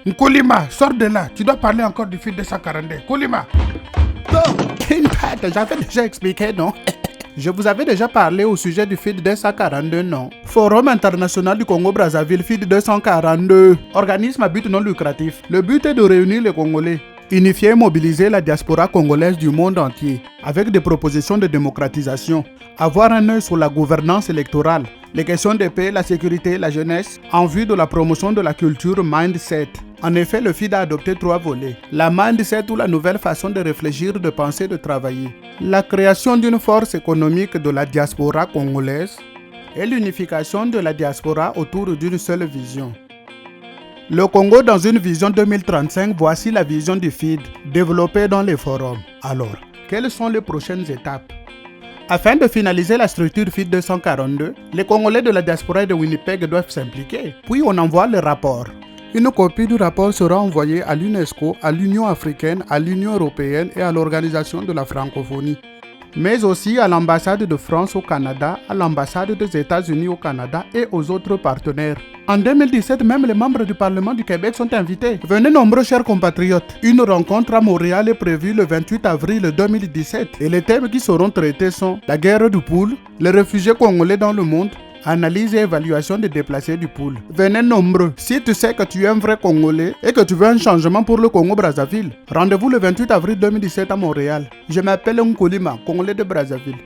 Nkolima, sors de là. Tu dois parler encore du fil 242. Nkolima. J'avais déjà expliqué, non? Je vous avais déjà parlé au sujet du FID 242, non? Forum international du Congo-Brazzaville, FID 242. Organisme à but non lucratif. Le but est de réunir les Congolais, unifier et mobiliser la diaspora congolaise du monde entier, avec des propositions de démocratisation, avoir un œil sur la gouvernance électorale, les questions de paix, la sécurité, la jeunesse, en vue de la promotion de la culture Mindset. En effet, le FID a adopté 3 volets. La Mindset ou la nouvelle façon de réfléchir, de penser, de travailler. La création d'une force économique de la diaspora congolaise et l'unification de la diaspora autour d'une seule vision. Le Congo dans une vision 2035, voici la vision du FID, développée dans les forums. Alors, quelles sont les prochaines étapes? Afin de finaliser la structure FID 242, les Congolais de la diaspora et de Winnipeg doivent s'impliquer. Puis on envoie le rapport. Une copie du rapport sera envoyée à l'UNESCO, à l'Union africaine, à l'Union européenne et à l'Organisation de la francophonie, mais aussi à l'ambassade de France au Canada, à l'ambassade des États-Unis au Canada et aux autres partenaires. En 2017, même les membres du Parlement du Québec sont invités. Venez nombreux, chers compatriotes. Une rencontre à Montréal est prévue le 28 avril 2017 et les thèmes qui seront traités sont la guerre du pool, les réfugiés congolais dans le monde, analyse et évaluation des déplacés du pool. Venez nombreux. Si tu sais que tu es un vrai Congolais et que tu veux un changement pour le Congo-Brazzaville, rendez-vous le 28 avril 2017 à Montréal. Je m'appelle Nkolima, Congolais de Brazzaville.